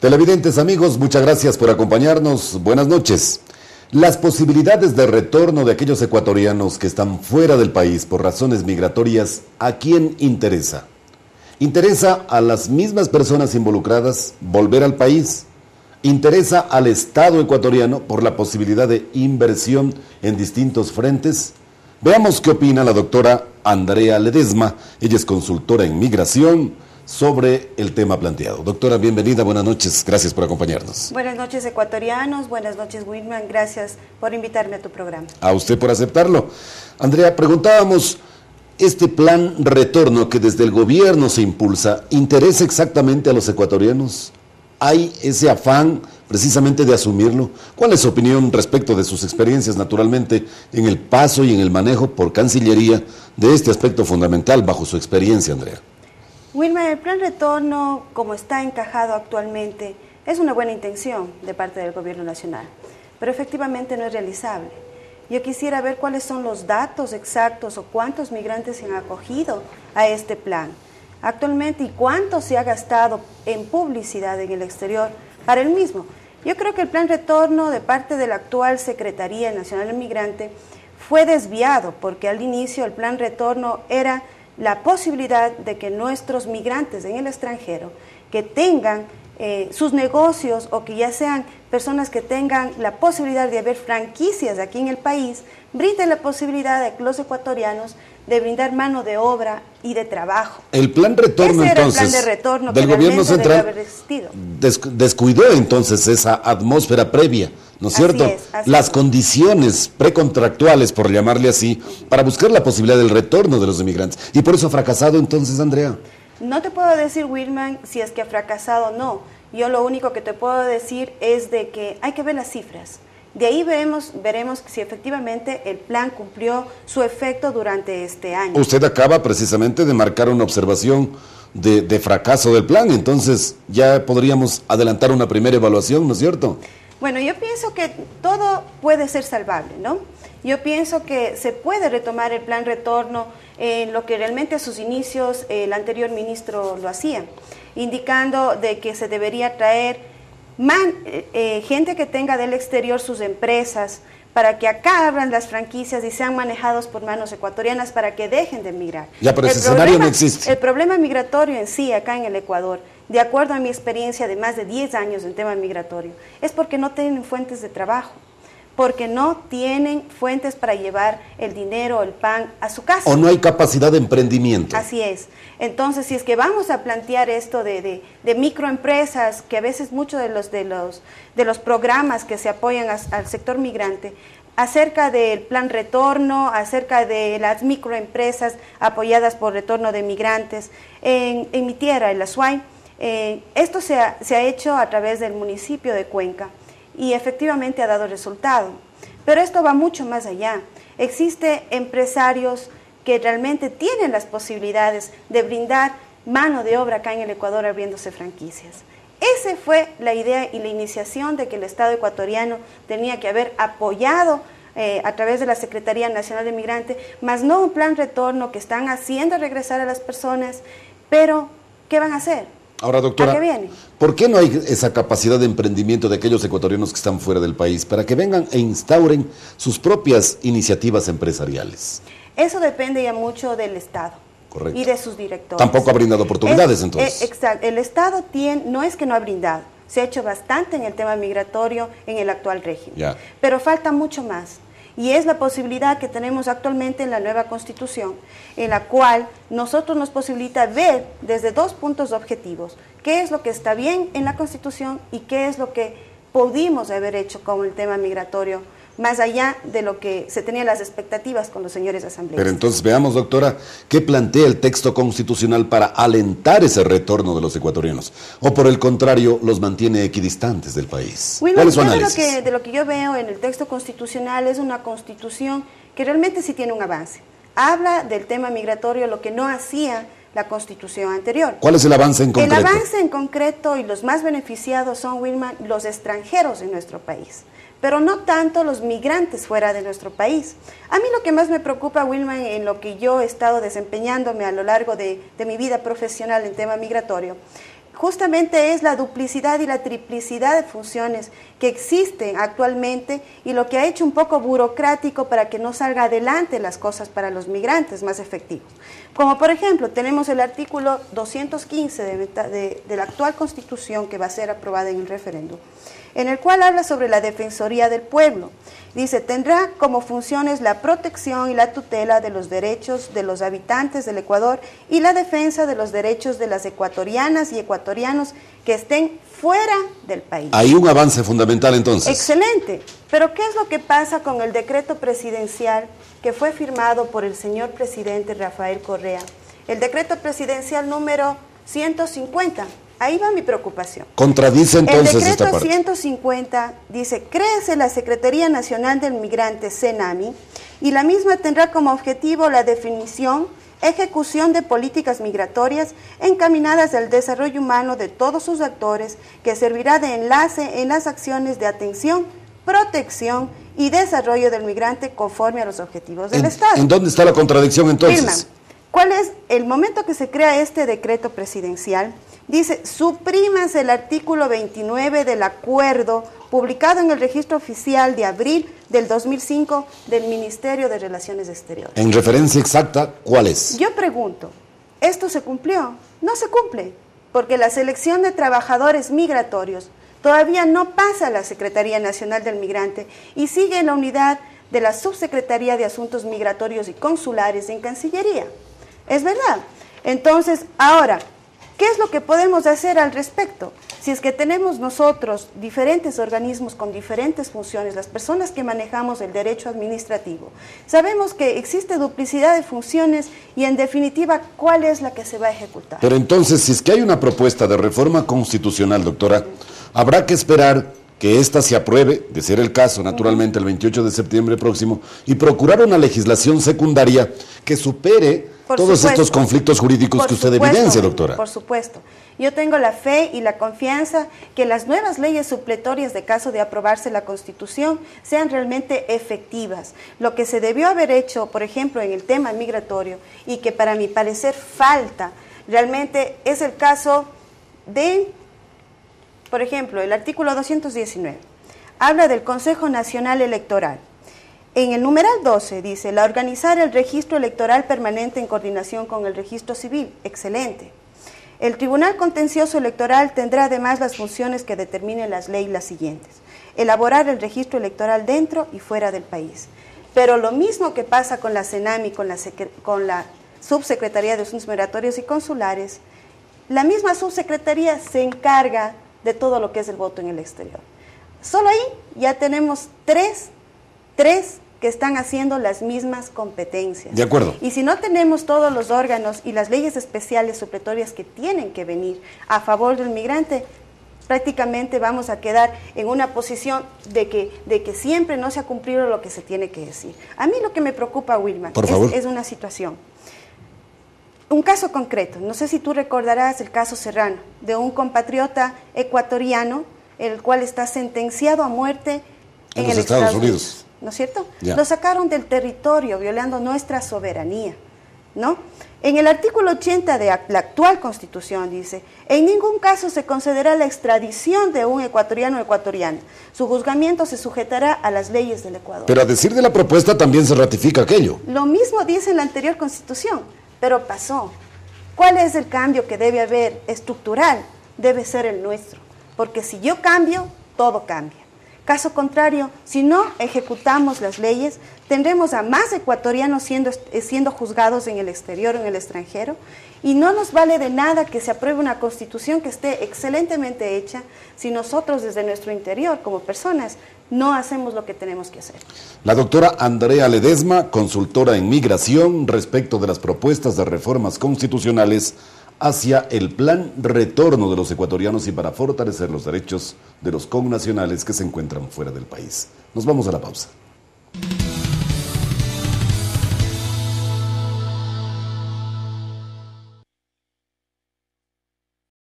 Televidentes amigos, muchas gracias por acompañarnos. Buenas noches. Las posibilidades de retorno de aquellos ecuatorianos que están fuera del país por razones migratorias, ¿a quién interesa? ¿Interesa a las mismas personas involucradas volver al país? ¿Interesa al Estado ecuatoriano por la posibilidad de inversión en distintos frentes? Veamos qué opina la doctora Andrea Ledesma. Ella es consultora en migración sobre el tema planteado. Doctora, bienvenida, buenas noches, gracias por acompañarnos. Buenas noches ecuatorianos, buenas noches Wilman, gracias por invitarme a tu programa. A usted por aceptarlo. Andrea, preguntábamos, ¿este plan retorno que desde el gobierno se impulsa, interesa exactamente a los ecuatorianos? ¿Hay ese afán precisamente de asumirlo? ¿Cuál es su opinión respecto de sus experiencias, naturalmente, en el paso y en el manejo por Cancillería de este aspecto fundamental bajo su experiencia, Andrea? Wilma, el plan retorno, como está encajado actualmente, es una buena intención de parte del gobierno nacional, pero efectivamente no es realizable. Yo quisiera ver cuáles son los datos exactos o cuántos migrantes se han acogido a este plan actualmente y cuánto se ha gastado en publicidad en el exterior para el mismo. Yo creo que el plan retorno de parte de la actual Secretaría Nacional del Migrante fue desviado porque al inicio el plan retorno era la posibilidad de que nuestros migrantes en el extranjero que tengan sus negocios o que ya sean personas que tengan la posibilidad de haber franquicias aquí en el país, brinden la posibilidad de que los ecuatorianos de brindar mano de obra y de trabajo. El plan retorno, ese era entonces, el plan de retorno del que gobierno central haber existido. descuidó entonces esa atmósfera previa, ¿no es cierto? Las condiciones precontractuales, por llamarle así, para buscar la posibilidad del retorno de los inmigrantes. Y por eso ha fracasado entonces, Andrea. No te puedo decir, Wilman, si es que ha fracasado o no. Yo lo único que te puedo decir es de que hay que ver las cifras. De ahí veremos si efectivamente el plan cumplió su efecto durante este año. Usted acaba precisamente de marcar una observación de fracaso del plan, entonces ya podríamos adelantar una primera evaluación, ¿no es cierto? Bueno, yo pienso que todo puede ser salvable, ¿no? Yo pienso que se puede retomar el plan retorno en lo que realmente a sus inicios el anterior ministro lo hacía, indicando de que se debería traer gente que tenga del exterior sus empresas para que acá abran las franquicias y sean manejados por manos ecuatorianas para que dejen de emigrar. Ya, pero ese escenario no existe. El problema migratorio en sí, acá en el Ecuador, de acuerdo a mi experiencia de más de 10 años en tema migratorio, es porque no tienen fuentes de trabajo, porque no tienen fuentes para llevar el dinero, el pan a su casa. O no hay capacidad de emprendimiento. Así es. Entonces, si es que vamos a plantear esto de microempresas, que a veces muchos de los programas que se apoyan al sector migrante, acerca del plan retorno, acerca de las microempresas apoyadas por retorno de migrantes, en mi tierra, en la Suay, esto se ha hecho a través del municipio de Cuenca y efectivamente ha dado resultado. Pero esto va mucho más allá. Existen empresarios que realmente tienen las posibilidades de brindar mano de obra acá en el Ecuador abriéndose franquicias. Esa fue la idea y la iniciación de que el Estado ecuatoriano tenía que haber apoyado a través de la Secretaría Nacional de Migrante, más no un plan retorno que están haciendo regresar a las personas, pero ¿qué van a hacer? Ahora, doctora, ¿a qué viene? ¿Por qué no hay esa capacidad de emprendimiento de aquellos ecuatorianos que están fuera del país para que vengan e instauren sus propias iniciativas empresariales? Eso depende ya mucho del Estado. Correcto. Y de sus directores. Tampoco ha brindado oportunidades entonces. Exacto. El Estado no es que no ha brindado, se ha hecho bastante en el tema migratorio en el actual régimen. Ya. Pero falta mucho más. Y es la posibilidad que tenemos actualmente en la nueva Constitución, en la cual nosotros nos posibilita ver desde dos puntos objetivos, qué es lo que está bien en la Constitución y qué es lo que pudimos haber hecho con el tema migratorio, más allá de lo que se tenían las expectativas con los señores asambleístas. Pero entonces veamos, doctora, ¿qué plantea el texto constitucional para alentar ese retorno de los ecuatorianos? ¿O por el contrario, los mantiene equidistantes del país? Bueno, ¿Cuál es su análisis? de lo que yo veo en el texto constitucional es una constitución que realmente sí tiene un avance. Habla del tema migratorio, lo que no hacía la constitución anterior. ¿Cuál es el avance en concreto? El avance en concreto y los más beneficiados son, Wilman, los extranjeros en nuestro país, pero no tanto los migrantes fuera de nuestro país. A mí lo que más me preocupa, Wilman, en lo que yo he estado desempeñándome a lo largo de mi vida profesional en tema migratorio, justamente es la duplicidad y la triplicidad de funciones que existen actualmente y lo que ha hecho un poco burocrático para que no salga adelante las cosas para los migrantes más efectivos. Como por ejemplo, tenemos el artículo 215 de la actual Constitución que va a ser aprobada en el referéndum, en el cual habla sobre la Defensoría del Pueblo. Dice, tendrá como funciones la protección y la tutela de los derechos de los habitantes del Ecuador y la defensa de los derechos de las ecuatorianas y ecuatorianos que estén fuera del país. Hay un avance fundamental entonces. Excelente, pero ¿qué es lo que pasa con el decreto presidencial que fue firmado por el señor presidente Rafael Correa? El decreto presidencial número 150. Ahí va mi preocupación. Contradice entonces esta parte. El decreto 150 dice, créese la Secretaría Nacional del Migrante, CENAMI, y la misma tendrá como objetivo la definición, ejecución de políticas migratorias encaminadas al desarrollo humano de todos sus actores, que servirá de enlace en las acciones de atención, protección y desarrollo del migrante conforme a los objetivos del Estado. ¿En dónde está la contradicción entonces? Firman. ¿Cuál es el momento que se crea este decreto presidencial? Dice, suprímase el artículo 29 del acuerdo publicado en el registro oficial de abril del 2005 del Ministerio de Relaciones Exteriores. En referencia exacta, ¿cuál es? Yo pregunto, ¿esto se cumplió? No se cumple, porque la selección de trabajadores migratorios todavía no pasa a la Secretaría Nacional del Migrante y sigue en la unidad de la Subsecretaría de Asuntos Migratorios y Consulares en Cancillería. Es verdad. Entonces, ahora, ¿qué es lo que podemos hacer al respecto? Si es que tenemos nosotros diferentes organismos con diferentes funciones, las personas que manejamos el derecho administrativo, sabemos que existe duplicidad de funciones y en definitiva, ¿cuál es la que se va a ejecutar? Pero entonces, si es que hay una propuesta de reforma constitucional, doctora, habrá que esperar que ésta se apruebe, de ser el caso, naturalmente, el 28 de septiembre próximo, y procurar una legislación secundaria que supere todos estos conflictos jurídicos que usted evidencia, doctora. Por supuesto. Yo tengo la fe y la confianza que las nuevas leyes supletorias de caso de aprobarse la Constitución sean realmente efectivas. Lo que se debió haber hecho, por ejemplo, en el tema migratorio, y que para mi parecer falta, realmente es el caso de, por ejemplo, el artículo 219. Habla del Consejo Nacional Electoral. En el numeral 12 dice, la organizar el registro electoral permanente en coordinación con el registro civil. Excelente. El Tribunal Contencioso Electoral tendrá además las funciones que determinen las leyes las siguientes. Elaborar el registro electoral dentro y fuera del país. Pero lo mismo que pasa con la CENAMI, con la Subsecretaría de Asuntos Migratorios y Consulares, la misma subsecretaría se encarga de todo lo que es el voto en el exterior. Solo ahí ya tenemos tres que están haciendo las mismas competencias. De acuerdo. Y si no tenemos todos los órganos y las leyes especiales supletorias que tienen que venir a favor del migrante, prácticamente vamos a quedar en una posición de que siempre no se ha cumplido lo que se tiene que decir. A mí lo que me preocupa, Wilma, es una situación. Un caso concreto, no sé si tú recordarás el caso Serrano, de un compatriota ecuatoriano, el cual está sentenciado a muerte en los Estados Unidos. ¿No es cierto? Ya. Lo sacaron del territorio, violando nuestra soberanía, ¿no? En el artículo 80 de la actual Constitución dice, en ningún caso se concederá la extradición de un ecuatoriano o ecuatoriana. Su juzgamiento se sujetará a las leyes del Ecuador. Pero a decir de la propuesta también se ratifica aquello. Lo mismo dice la anterior Constitución, pero pasó. ¿Cuál es el cambio que debe haber estructural? Debe ser el nuestro, porque si yo cambio, todo cambia. Caso contrario, si no ejecutamos las leyes, tendremos a más ecuatorianos siendo juzgados en el exterior o en el extranjero, y no nos vale de nada que se apruebe una Constitución que esté excelentemente hecha si nosotros desde nuestro interior, como personas, no hacemos lo que tenemos que hacer. La doctora Andrea Ledesma, consultora en migración, respecto de las propuestas de reformas constitucionales hacia el plan retorno de los ecuatorianos y para fortalecer los derechos de los connacionales que se encuentran fuera del país. Nos vamos a la pausa.